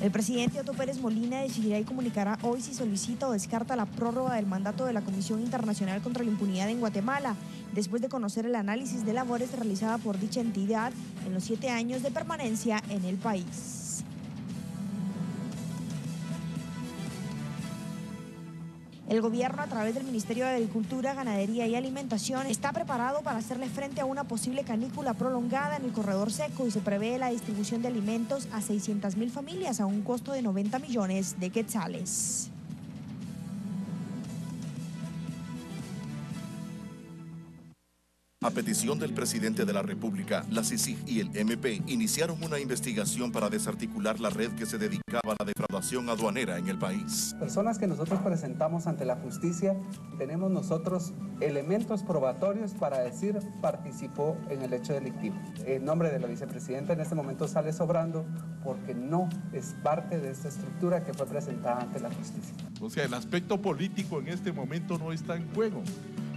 El presidente Otto Pérez Molina decidirá y comunicará hoy si solicita o descarta la prórroga del mandato de la Comisión Internacional contra la Impunidad en Guatemala, después de conocer el análisis de labores realizada por dicha entidad en los 7 años de permanencia en el país. El gobierno, a través del Ministerio de Agricultura, Ganadería y Alimentación, está preparado para hacerle frente a una posible canícula prolongada en el corredor seco y se prevé la distribución de alimentos a 600.000 familias a un costo de 90 millones de quetzales. A petición del presidente de la República, la CICIG y el MP iniciaron una investigación para desarticular la red que se dedicaba a la defraudación aduanera en el país. Personas que nosotros presentamos ante la justicia, tenemos nosotros elementos probatorios para decir participó en el hecho delictivo. El nombre de la vicepresidenta en este momento sale sobrando porque no es parte de esta estructura que fue presentada ante la justicia. O sea, el aspecto político en este momento no está en juego.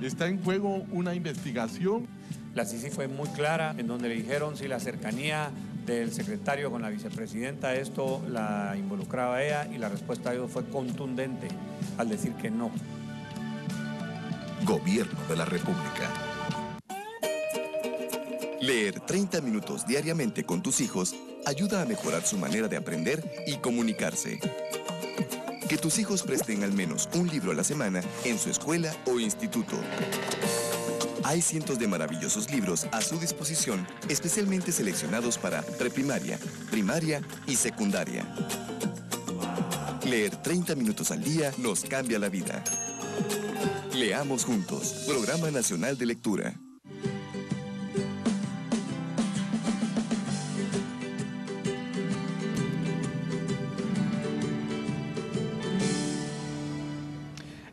Está en juego una investigación. La CICIG fue muy clara en donde le dijeron si la cercanía del secretario con la vicepresidenta esto la involucraba a ella y la respuesta de ellos fue contundente al decir que no. Gobierno de la República. Leer 30 minutos diariamente con tus hijos ayuda a mejorar su manera de aprender y comunicarse. Que tus hijos presten al menos un libro a la semana en su escuela o instituto. Hay cientos de maravillosos libros a su disposición, especialmente seleccionados para preprimaria, primaria y secundaria. Leer 30 minutos al día nos cambia la vida. Leamos juntos. Programa Nacional de Lectura.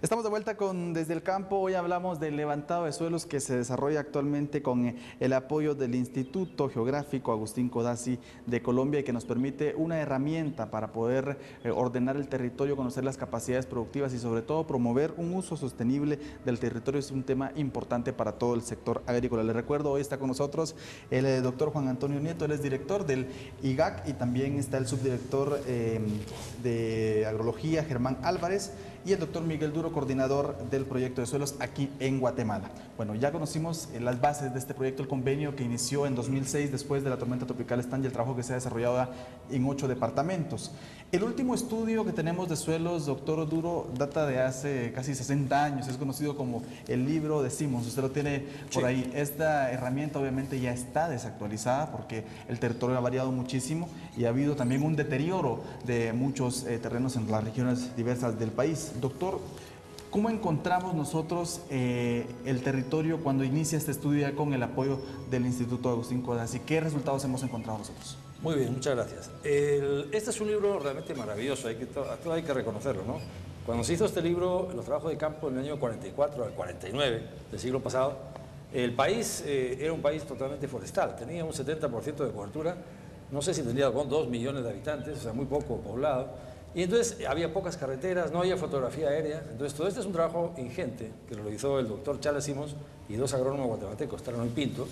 Estamos de vuelta con Desde el Campo. Hoy hablamos del levantado de suelos que se desarrolla actualmente con el apoyo del Instituto Geográfico Agustín Codazzi de Colombia y que nos permite una herramienta para poder ordenar el territorio, conocer las capacidades productivas y sobre todo promover un uso sostenible del territorio. Es un tema importante para todo el sector agrícola. Les recuerdo, hoy está con nosotros el doctor Juan Antonio Nieto, él es director del IGAC y también está el subdirector de Agrología, Germán Álvarez, y el doctor Miguel Duro, coordinador del proyecto de suelos aquí en Guatemala. Bueno, ya conocimos las bases de este proyecto, el convenio que inició en 2006 después de la tormenta tropical Stan y el trabajo que se ha desarrollado en 8 departamentos. El último estudio que tenemos de suelos, doctor Duro, data de hace casi 60 años, es conocido como el libro de Simmons, usted lo tiene por ahí. Esta herramienta obviamente ya está desactualizada porque el territorio ha variado muchísimo y ha habido también un deterioro de muchos terrenos en las regiones diversas del país. Doctor, ¿cómo encontramos nosotros el territorio cuando inicia este estudio ya con el apoyo del Instituto Agustín Codazzi? ¿Qué resultados hemos encontrado nosotros? Muy bien, muchas gracias. Este es un libro realmente maravilloso, hay que reconocerlo, ¿no? Cuando se hizo este libro, los trabajos de campo en el año 44 al 49 del siglo pasado, el país era un país totalmente forestal, tenía un 70% de cobertura, no sé si tendría 2 millones de habitantes, o sea, muy poco poblado, y entonces había pocas carreteras, no había fotografía aérea, entonces todo este es un trabajo ingente que lo realizó el doctor Charles Simmons y 2 agrónomos guatemaltecos, Tarano y Pinto,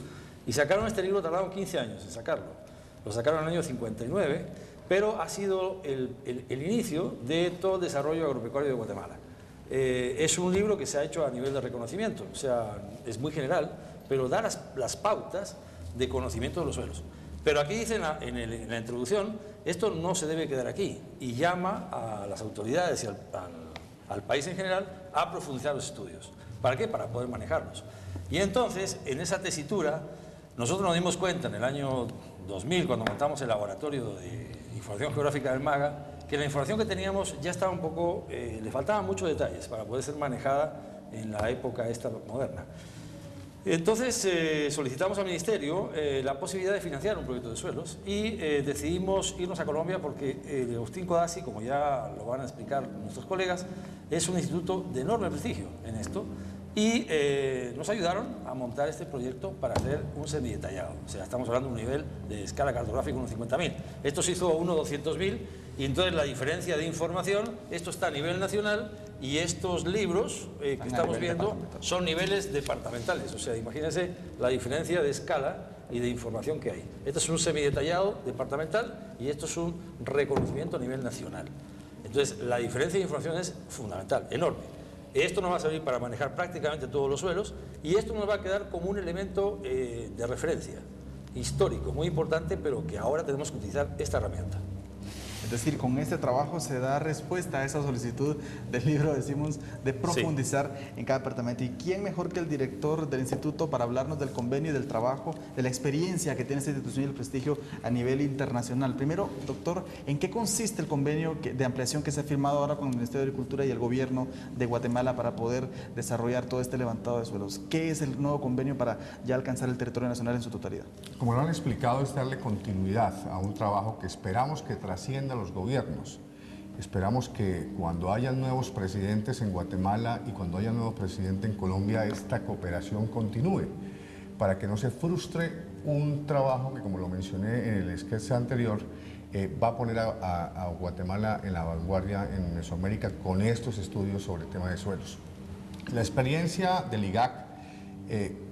y sacaron este libro, tardaron 15 años en sacarlo. Lo sacaron en el año 59, pero ha sido el inicio de todo el desarrollo agropecuario de Guatemala. Es un libro que se ha hecho a nivel de reconocimiento, o sea, es muy general, pero da las pautas de conocimiento de los suelos. Pero aquí dice en la introducción, esto no se debe quedar aquí, y llama a las autoridades y al país en general a profundizar los estudios. ¿Para qué? Para poder manejarlos. Y entonces, en esa tesitura, nosotros nos dimos cuenta en el año 2000, cuando montamos el laboratorio de información geográfica del MAGA, que la información que teníamos ya estaba un poco, le faltaban muchos detalles para poder ser manejada en la época esta moderna. Entonces solicitamos al Ministerio la posibilidad de financiar un proyecto de suelos y decidimos irnos a Colombia porque el Agustín Codazzi, como ya lo van a explicar nuestros colegas, es un instituto de enorme prestigio en esto. Y nos ayudaron a montar este proyecto para hacer un semidetallado. O sea, estamos hablando de un nivel de escala cartográfica unos 50.000. Esto se hizo uno 200.000 y entonces la diferencia de información, esto está a nivel nacional y estos libros que estamos viendo son niveles departamentales. O sea, imagínense la diferencia de escala y de información que hay. Este es un semidetallado departamental y esto es un reconocimiento a nivel nacional. Entonces, la diferencia de información es fundamental, enorme. Esto nos va a servir para manejar prácticamente todos los suelos y esto nos va a quedar como un elemento de referencia histórico, muy importante, pero que ahora tenemos que utilizar esta herramienta. Es decir, con este trabajo se da respuesta a esa solicitud del libro, decimos, de profundizar en cada departamento. ¿Y quién mejor que el director del instituto para hablarnos del convenio y del trabajo, de la experiencia que tiene esta institución y el prestigio a nivel internacional? Primero, doctor, ¿en qué consiste el convenio de ampliación que se ha firmado ahora con el Ministerio de Agricultura y el Gobierno de Guatemala para poder desarrollar todo este levantado de suelos? ¿Qué es el nuevo convenio para ya alcanzar el territorio nacional en su totalidad? Como lo han explicado, es darle continuidad a un trabajo que esperamos que trascienda los gobiernos. Esperamos que cuando haya nuevos presidentes en Guatemala y cuando haya nuevo presidente en Colombia, esta cooperación continúe, para que no se frustre un trabajo que, como lo mencioné en el sketch anterior, va a poner a Guatemala en la vanguardia en Mesoamérica con estos estudios sobre el tema de suelos. La experiencia del IGAC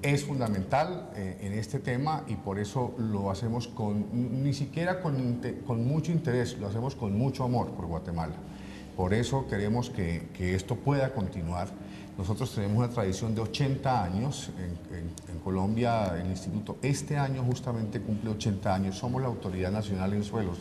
es fundamental en este tema y por eso lo hacemos ni siquiera con mucho interés, lo hacemos con mucho amor por Guatemala. Por eso queremos que esto pueda continuar. Nosotros tenemos una tradición de 80 años en Colombia, el instituto este año justamente cumple 80 años, somos la autoridad nacional en suelos.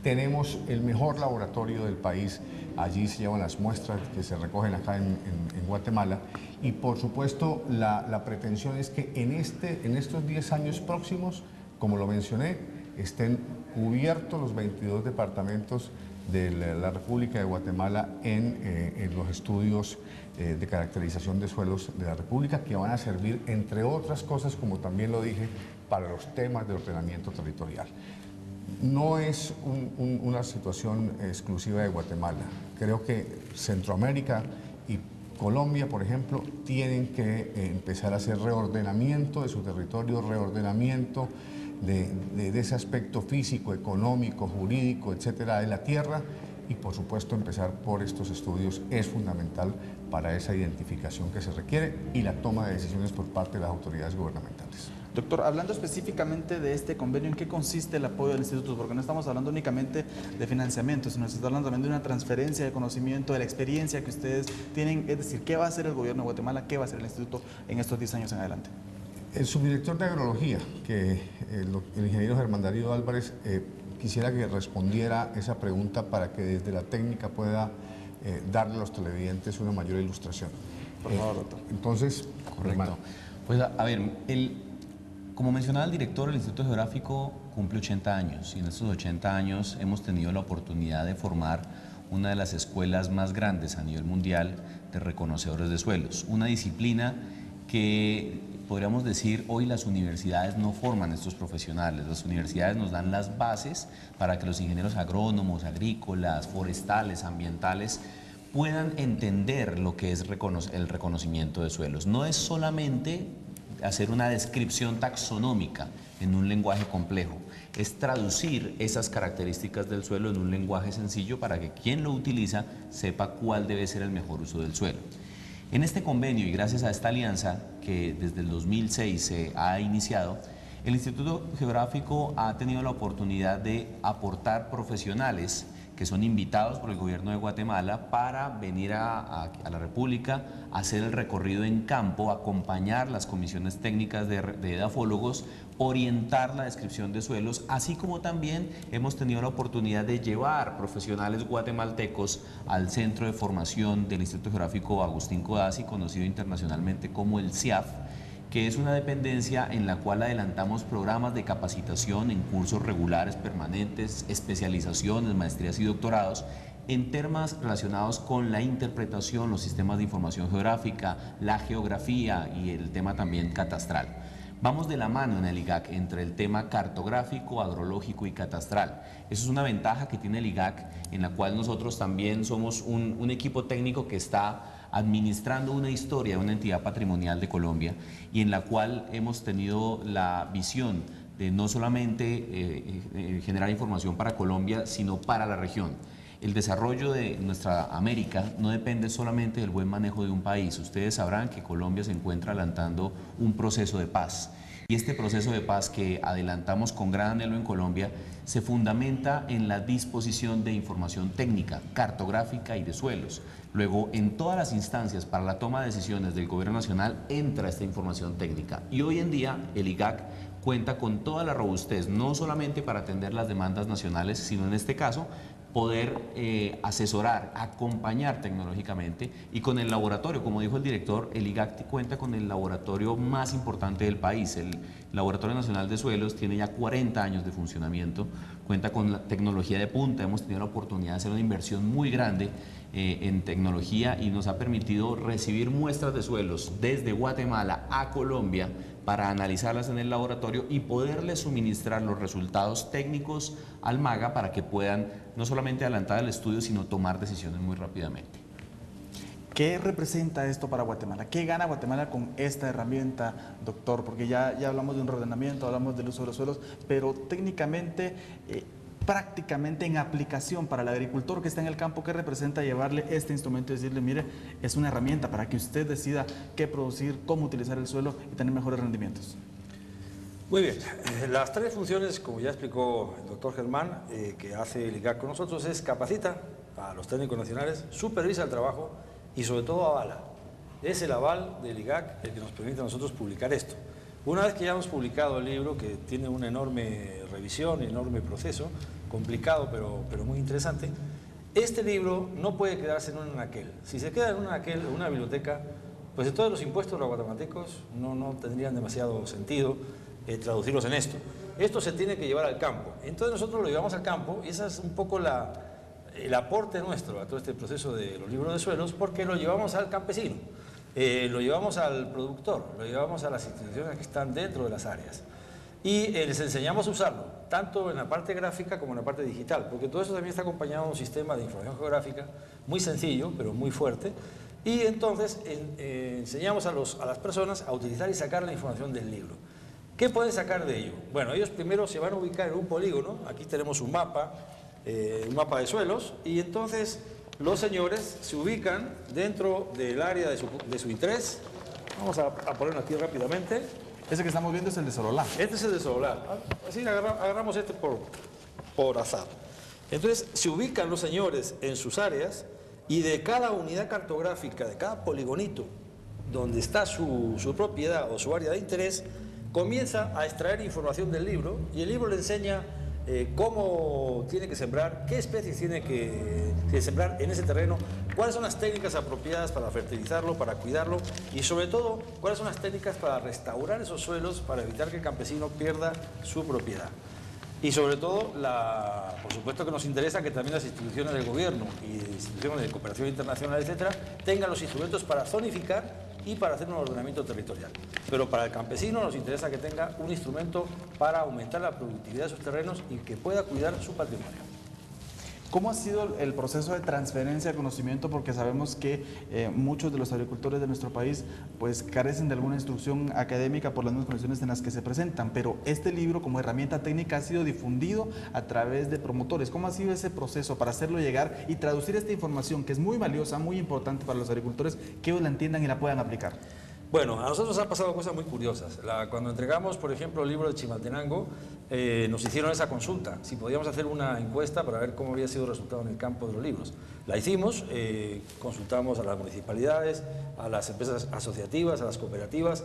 Tenemos el mejor laboratorio del país, allí se llevan las muestras que se recogen acá en Guatemala y por supuesto la pretensión es que en estos 10 años próximos, como lo mencioné, estén cubiertos los 22 departamentos de la República de Guatemala en los estudios de caracterización de suelos de la República que van a servir, entre otras cosas, como también lo dije, para los temas de ordenamiento territorial. No es una situación exclusiva de Guatemala. Creo que Centroamérica y Colombia, por ejemplo, tienen que empezar a hacer reordenamiento de su territorio, reordenamiento de ese aspecto físico, económico, jurídico, etcétera, de la tierra y, por supuesto, empezar por estos estudios es fundamental para esa identificación que se requiere y la toma de decisiones por parte de las autoridades gubernamentales. Doctor, hablando específicamente de este convenio, ¿en qué consiste el apoyo del instituto? Porque no estamos hablando únicamente de financiamiento, sino que estamos hablando también de una transferencia de conocimiento, de la experiencia que ustedes tienen, es decir, ¿qué va a hacer el gobierno de Guatemala, qué va a hacer el instituto en estos 10 años en adelante? El subdirector de Agrología, que el ingeniero Germán Darío Álvarez, quisiera que respondiera esa pregunta para que desde la técnica pueda darle a los televidentes una mayor ilustración. Por favor, doctor. Entonces, correcto. Pues a ver, como mencionaba el director, el Instituto Geográfico cumple 80 años y en estos 80 años hemos tenido la oportunidad de formar una de las escuelas más grandes a nivel mundial de reconocedores de suelos, una disciplina que podríamos decir hoy las universidades no forman estos profesionales, las universidades nos dan las bases para que los ingenieros agrónomos, agrícolas, forestales, ambientales puedan entender lo que es el reconocimiento de suelos. No es solamente hacer una descripción taxonómica en un lenguaje complejo, es traducir esas características del suelo en un lenguaje sencillo para que quien lo utiliza sepa cuál debe ser el mejor uso del suelo. En este convenio y gracias a esta alianza que desde el 2006 se ha iniciado, el Instituto Geográfico ha tenido la oportunidad de aportar profesionales que son invitados por el gobierno de Guatemala para venir a la República, hacer el recorrido en campo, acompañar las comisiones técnicas de edafólogos, orientar la descripción de suelos, así como también hemos tenido la oportunidad de llevar profesionales guatemaltecos al Centro de Formación del Instituto Geográfico Agustín Codazzi, conocido internacionalmente como el CIAF, que es una dependencia en la cual adelantamos programas de capacitación en cursos regulares permanentes, especializaciones, maestrías y doctorados en temas relacionados con la interpretación, los sistemas de información geográfica, la geografía y el tema también catastral. Vamos de la mano en el IGAC entre el tema cartográfico, agrológico y catastral. Eso es una ventaja que tiene el IGAC, en la cual nosotros también somos un equipo técnico que está administrando una historia de una entidad patrimonial de Colombia y en la cual hemos tenido la visión de no solamente generar información para Colombia, sino para la región. El desarrollo de nuestra América no depende solamente del buen manejo de un país. Ustedes sabrán que Colombia se encuentra adelantando un proceso de paz Y este proceso de paz que adelantamos con gran anhelo en Colombia se fundamenta en la disposición de información técnica, cartográfica y de suelos. Luego, en todas las instancias para la toma de decisiones del Gobierno Nacional entra esta información técnica. Y hoy en día el IGAC cuenta con toda la robustez, no solamente para atender las demandas nacionales, sino en este caso poder asesorar, acompañar tecnológicamente, y con el laboratorio, como dijo el director, el IGAC cuenta con el laboratorio más importante del país. El Laboratorio Nacional de Suelos tiene ya 40 años de funcionamiento, cuenta con la tecnología de punta, hemos tenido la oportunidad de hacer una inversión muy grande en tecnología y nos ha permitido recibir muestras de suelos desde Guatemala a Colombia para analizarlas en el laboratorio y poderles suministrar los resultados técnicos al MAGA para que puedan no solamente adelantar el estudio, sino tomar decisiones muy rápidamente. ¿Qué representa esto para Guatemala? ¿Qué gana Guatemala con esta herramienta, doctor? Porque ya hablamos de un reordenamiento, hablamos del uso de los suelos, pero técnicamente, prácticamente en aplicación para el agricultor que está en el campo, ¿qué representa llevarle este instrumento y decirle, mire, es una herramienta para que usted decida qué producir, cómo utilizar el suelo y tener mejores rendimientos? Muy bien, las tres funciones, como ya explicó el doctor Germán, que hace el IGAC con nosotros, es capacita a los técnicos nacionales, supervisa el trabajo y sobre todo avala. Es el aval del IGAC el que nos permite a nosotros publicar esto. Una vez que ya hemos publicado el libro, que tiene una enorme revisión, enorme proceso, complicado pero muy interesante, este libro no puede quedarse en un anaquel. Si se queda en un anaquel, en una biblioteca, pues de todos los impuestos de los guatemaltecos no tendrían demasiado sentido traducirlos en esto. Esto se tiene que llevar al campo. Entonces nosotros lo llevamos al campo y ese es un poco el aporte nuestro a todo este proceso de los libros de suelos, porque lo llevamos al campesino, lo llevamos al productor, lo llevamos a las instituciones que están dentro de las áreas y les enseñamos a usarlo, tanto en la parte gráfica como en la parte digital, porque todo eso también está acompañado de un sistema de información geográfica muy sencillo, pero muy fuerte, y entonces enseñamos a las personas a utilizar y sacar la información del libro. ¿Qué pueden sacar de ello? Bueno, ellos primero se van a ubicar en un polígono, aquí tenemos un mapa de suelos, y entonces los señores se ubican dentro del área de su interés. Vamos a ponerlo aquí rápidamente. Ese que estamos viendo es el de Sololá. Este es el de Sololá. Así agarramos este por azar. Entonces se ubican los señores en sus áreas y de cada unidad cartográfica, de cada poligonito donde está su propiedad o su área de interés, comienza a extraer información del libro y el libro le enseña cómo tiene que sembrar, qué especies tiene que sembrar en ese terreno, cuáles son las técnicas apropiadas para fertilizarlo, para cuidarlo y sobre todo cuáles son las técnicas para restaurar esos suelos para evitar que el campesino pierda su propiedad. Y sobre todo, por supuesto que nos interesa que también las instituciones del gobierno y instituciones de cooperación internacional, etcétera, tengan los instrumentos para zonificar y para hacer un ordenamiento territorial. Pero para el campesino nos interesa que tenga un instrumento para aumentar la productividad de sus terrenos y que pueda cuidar su patrimonio. ¿Cómo ha sido el proceso de transferencia de conocimiento? Porque sabemos que muchos de los agricultores de nuestro país pues carecen de alguna instrucción académica por las mismas condiciones en las que se presentan, pero este libro como herramienta técnica ha sido difundido a través de promotores. ¿Cómo ha sido ese proceso para hacerlo llegar y traducir esta información que es muy valiosa, muy importante para los agricultores, que ellos la entiendan y la puedan aplicar? Bueno, a nosotros han pasado cosas muy curiosas. Cuando entregamos, por ejemplo, el libro de Chimaltenango, nos hicieron esa consulta, si podíamos hacer una encuesta para ver cómo había sido el resultado en el campo de los libros. La hicimos, consultamos a las municipalidades, a las empresas asociativas, a las cooperativas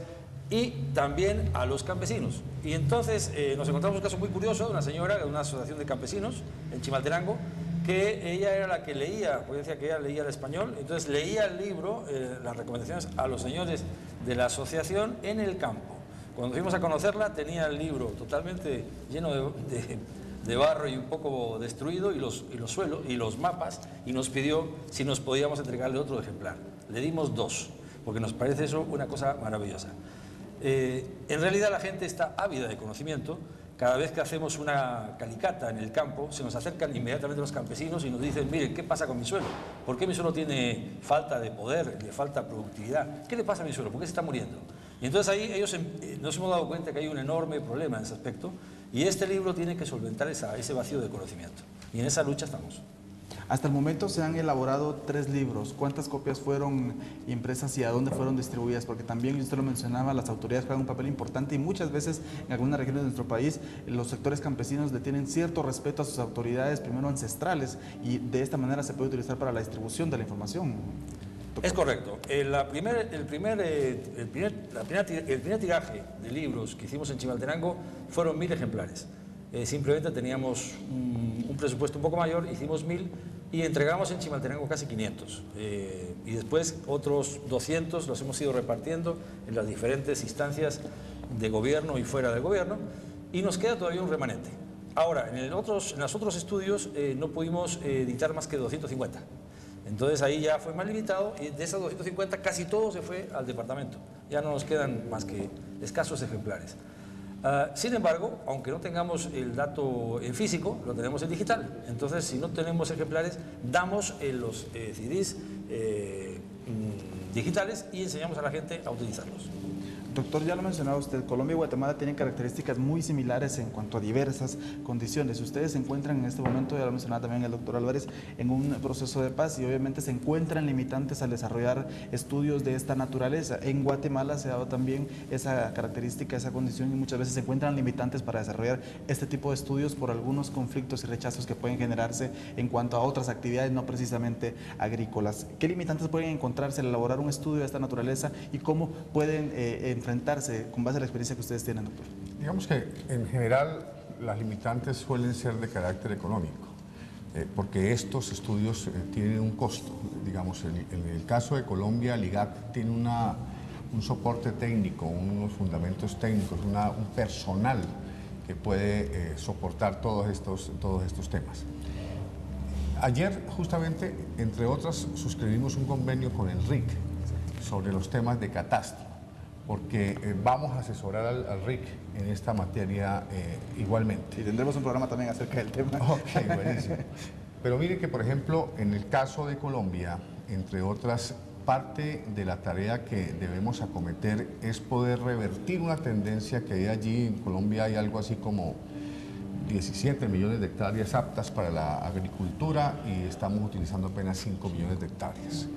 y también a los campesinos. Y entonces nos encontramos un caso muy curioso de una señora de una asociación de campesinos en Chimaltenango, que ella era la que leía, porque decía que ella leía el español, entonces leía el libro, las recomendaciones a los señores de la asociación en el campo. Cuando fuimos a conocerla tenía el libro totalmente lleno de barro y un poco destruido y los suelos y los mapas, y nos pidió si nos podíamos entregarle otro ejemplar. Le dimos 2, porque nos parece eso una cosa maravillosa. En realidad la gente está ávida de conocimiento. Cada vez que hacemos una calicata en el campo, se nos acercan inmediatamente los campesinos y nos dicen, miren, ¿qué pasa con mi suelo? ¿Por qué mi suelo tiene falta de poder, le falta productividad? ¿Qué le pasa a mi suelo? ¿Por qué se está muriendo? Y entonces ahí ellos nos hemos dado cuenta que hay un enorme problema en ese aspecto y este libro tiene que solventar ese vacío de conocimiento. Y en esa lucha estamos. Hasta el momento se han elaborado 3 libros. ¿Cuántas copias fueron impresas y a dónde fueron distribuidas? Porque también, usted lo mencionaba, las autoridades juegan un papel importante y muchas veces en algunas regiones de nuestro país los sectores campesinos le tienen cierto respeto a sus autoridades, primero ancestrales, y de esta manera se puede utilizar para la distribución de la información. Es correcto. El primer tiraje de libros que hicimos en Chimaltenango fueron 1000 ejemplares. Simplemente teníamos un presupuesto un poco mayor, hicimos 1000 y entregamos en Chimaltenango casi 500. Y después otros 200 los hemos ido repartiendo en las diferentes instancias de gobierno y fuera del gobierno, y nos queda todavía un remanente. Ahora, en los otros estudios no pudimos editar más que 250. Entonces ahí ya fue más limitado y de esas 250 casi todo se fue al departamento. Ya no nos quedan más que escasos ejemplares. Sin embargo, aunque no tengamos el dato en físico, lo tenemos en digital. Entonces, si no tenemos ejemplares, damos los CDs digitales y enseñamos a la gente a utilizarlos. Doctor, ya lo mencionaba usted, Colombia y Guatemala tienen características muy similares en cuanto a diversas condiciones. Ustedes se encuentran en este momento, ya lo mencionaba también el doctor Álvarez, en un proceso de paz y obviamente se encuentran limitantes al desarrollar estudios de esta naturaleza. En Guatemala se ha dado también esa característica, esa condición, y muchas veces se encuentran limitantes para desarrollar este tipo de estudios por algunos conflictos y rechazos que pueden generarse en cuanto a otras actividades, no precisamente agrícolas. ¿Qué limitantes pueden encontrarse al elaborar un estudio de esta naturaleza y cómo pueden enfrentarse con base a la experiencia que ustedes tienen, doctor? Digamos que en general las limitantes suelen ser de carácter económico, porque estos estudios tienen un costo. Digamos, en el caso de Colombia, el IGAC tiene un soporte técnico, unos fundamentos técnicos, un personal que puede soportar todos estos temas. Ayer, justamente, entre otras, suscribimos un convenio con el RIC sobre los temas de catastro, porque vamos a asesorar al RIC en esta materia igualmente. Y tendremos un programa también acerca del tema. Ok, buenísimo. Pero mire que, por ejemplo, en el caso de Colombia, entre otras, parte de la tarea que debemos acometer es poder revertir una tendencia que hay allí. En Colombia hay algo así como 17 millones de hectáreas aptas para la agricultura y estamos utilizando apenas 5 millones de hectáreas.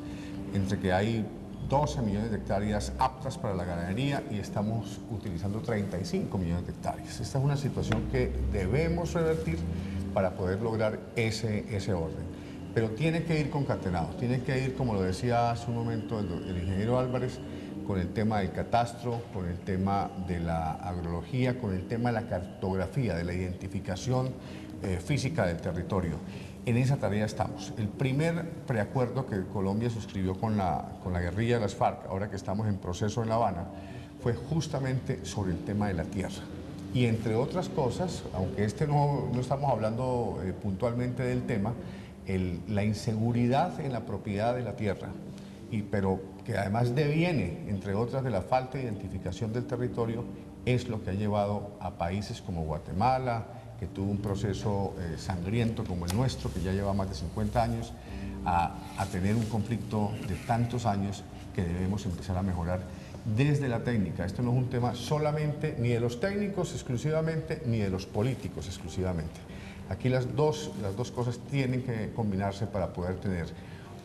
Entre que hay 12 millones de hectáreas aptas para la ganadería y estamos utilizando 35 millones de hectáreas. Esta es una situación que debemos revertir para poder lograr ese orden. Pero tiene que ir concatenado, tiene que ir, como lo decía hace un momento el ingeniero Álvarez, con el tema del catastro, con el tema de la agrología, con el tema de la cartografía, de la identificación física del territorio. En esa tarea estamos. El primer preacuerdo que Colombia suscribió con la guerrilla de las FARC, ahora que estamos en proceso en La Habana, fue justamente sobre el tema de la tierra. Y entre otras cosas, aunque no estamos hablando puntualmente del tema, la inseguridad en la propiedad de la tierra, pero que además deviene, entre otras, de la falta de identificación del territorio, es lo que ha llevado a países como Guatemala, que tuvo un proceso sangriento como el nuestro, que ya lleva más de 50 años, a tener un conflicto de tantos años que debemos empezar a mejorar desde la técnica. Esto no es un tema solamente ni de los técnicos exclusivamente, ni de los políticos exclusivamente. Aquí las dos cosas tienen que combinarse para poder tener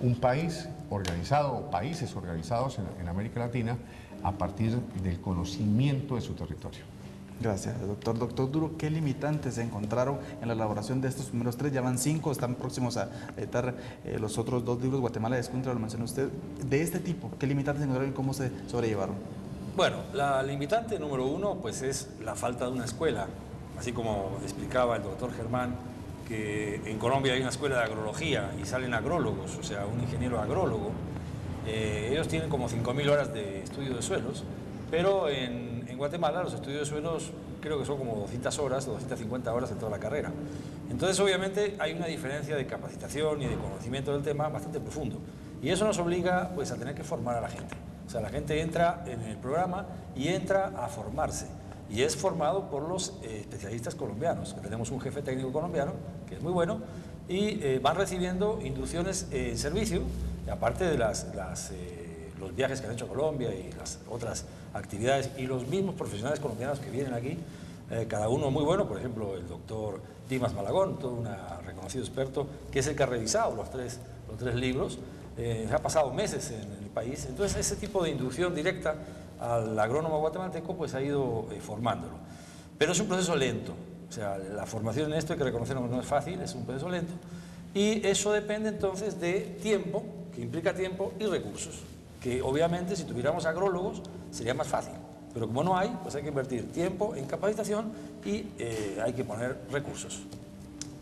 un país organizado o países organizados en América Latina a partir del conocimiento de su territorio. Gracias, doctor. Doctor Duro, ¿qué limitantes se encontraron en la elaboración de estos primeros 3? Ya van 5, están próximos a editar los otros 2 libros, Guatemala y Escuintla, lo mencionó usted. De este tipo, ¿qué limitantes se encontraron y cómo se sobrellevaron? Bueno, la limitante número 1 pues es la falta de una escuela. Así como explicaba el doctor Germán, que en Colombia hay una escuela de agrología y salen agrólogos, o sea, un ingeniero agrólogo. Ellos tienen como 5.000 horas de estudio de suelos, pero en Guatemala los estudios de suelos creo que son como 200 horas o 250 horas en toda la carrera. Entonces, obviamente, hay una diferencia de capacitación y de conocimiento del tema bastante profundo. Y eso nos obliga pues, a tener que formar a la gente. O sea, la gente entra en el programa y entra a formarse. Y es formado por los especialistas colombianos, que tenemos un jefe técnico colombiano, que es muy bueno, y van recibiendo inducciones en servicio, aparte de los viajes que han hecho a Colombia y las otras actividades, y los mismos profesionales colombianos que vienen aquí cada uno muy bueno, por ejemplo, el doctor Dimas Malagón, todo un reconocido experto, que es el que ha revisado los tres libros. Ha pasado meses en el país, entonces ese tipo de inducción directa al agrónomo guatemalteco pues ha ido formándolo. Pero es un proceso lento, o sea, la formación en esto hay que reconocerlo, no es fácil, es un proceso lento, y eso depende entonces de tiempo, que implica tiempo y recursos, que obviamente si tuviéramos agrólogos sería más fácil, pero como no hay, pues hay que invertir tiempo en capacitación y hay que poner recursos.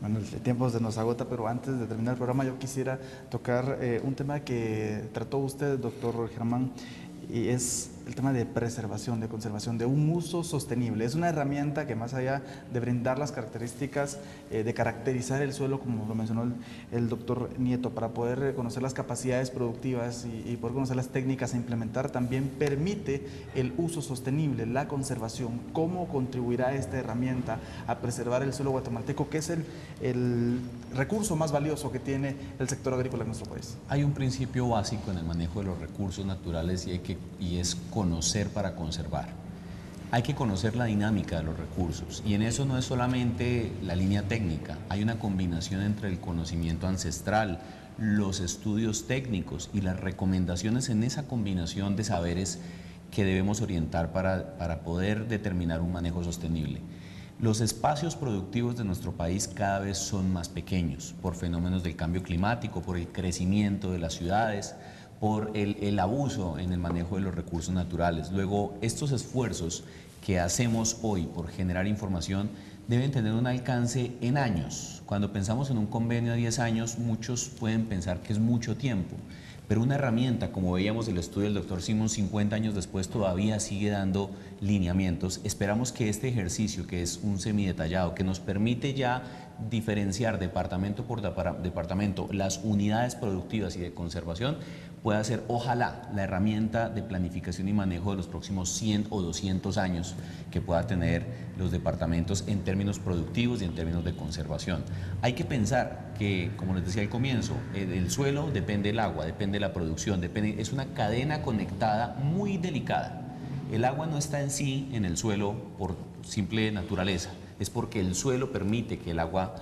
Bueno, el tiempo se nos agota, pero antes de terminar el programa yo quisiera tocar un tema que trató usted, doctor Germán, y es el tema de preservación, de conservación, de un uso sostenible. Es una herramienta que más allá de brindar las características, de caracterizar el suelo, como lo mencionó el doctor Nieto, para poder conocer las capacidades productivas y poder conocer las técnicas a implementar, también permite el uso sostenible, la conservación. ¿Cómo contribuirá esta herramienta a preservar el suelo guatemalteco, que es el recurso más valioso que tiene el sector agrícola en nuestro país? Hay un principio básico en el manejo de los recursos naturales y es conocer para conservar. Hay que conocer la dinámica de los recursos y en eso no es solamente la línea técnica, hay una combinación entre el conocimiento ancestral, los estudios técnicos y las recomendaciones en esa combinación de saberes que debemos orientar para poder determinar un manejo sostenible. Los espacios productivos de nuestro país cada vez son más pequeños por fenómenos del cambio climático, por el crecimiento de las ciudades, por el abuso en el manejo de los recursos naturales. Luego, estos esfuerzos que hacemos hoy por generar información deben tener un alcance en años. Cuando pensamos en un convenio de 10 años, muchos pueden pensar que es mucho tiempo, pero una herramienta, como veíamos el estudio del doctor Simón, 50 años después todavía sigue dando lineamientos. Esperamos que este ejercicio, que es un semidetallado, que nos permite ya diferenciar departamento por departamento las unidades productivas y de conservación, pueda ser, ojalá, la herramienta de planificación y manejo de los próximos 100 o 200 años que pueda tener los departamentos en términos productivos y en términos de conservación. Hay que pensar que, como les decía al comienzo, el suelo depende del agua, depende de la producción, es una cadena conectada muy delicada. El agua no está en sí en el suelo por simple naturaleza, es porque el suelo permite que el agua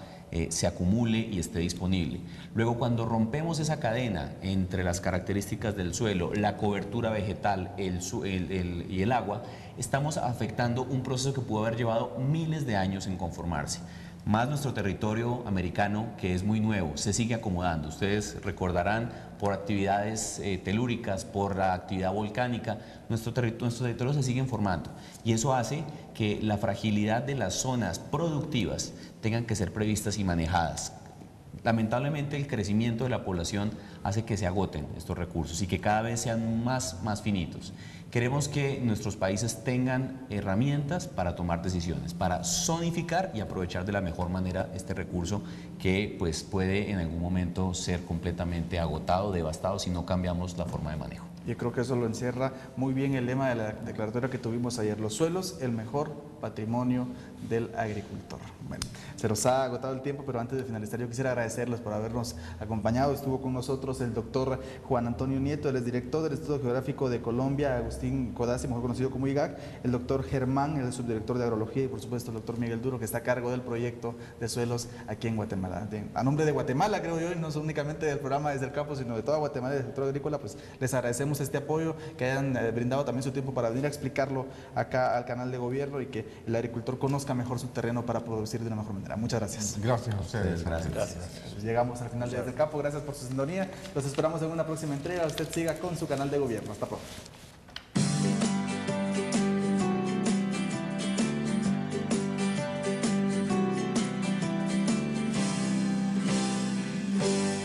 se acumule y esté disponible. Luego, cuando rompemos esa cadena entre las características del suelo, la cobertura vegetal y el agua, estamos afectando un proceso que pudo haber llevado miles de años en conformarse. Más nuestro territorio americano, que es muy nuevo, se sigue acomodando. Ustedes recordarán, por actividades telúricas, por la actividad volcánica, nuestros territorios se siguen formando. Y eso hace que la fragilidad de las zonas productivas tengan que ser previstas y manejadas. Lamentablemente, el crecimiento de la población hace que se agoten estos recursos y que cada vez sean más finitos. Queremos que nuestros países tengan herramientas para tomar decisiones, para zonificar y aprovechar de la mejor manera este recurso que pues, puede en algún momento ser completamente agotado, devastado si no cambiamos la forma de manejo. Yo creo que eso lo encierra muy bien el lema de la declaratoria que tuvimos ayer: los suelos, el mejor patrimonio del agricultor. Bueno, se nos ha agotado el tiempo, pero antes de finalizar yo quisiera agradecerles por habernos acompañado. Estuvo con nosotros el doctor Juan Antonio Nieto, él es director del Instituto Geográfico de Colombia, Agustín Codazzi, mejor conocido como IGAC, el doctor Germán, el subdirector de Agrología, y por supuesto el doctor Miguel Duro, que está a cargo del proyecto de suelos aquí en Guatemala. A nombre de Guatemala, creo yo, y no únicamente del programa Desde el Campo, sino de toda Guatemala y del sector agrícola, pues les agradecemos este apoyo, que hayan brindado también su tiempo para venir a explicarlo acá al canal de gobierno y que el agricultor conozca mejor su terreno para producir de una mejor manera. Muchas gracias. Gracias a ustedes. Gracias. Pues llegamos al final de Desde el Campo. Gracias por su sintonía. Los esperamos en una próxima entrega. Usted siga con su canal de gobierno. Hasta pronto.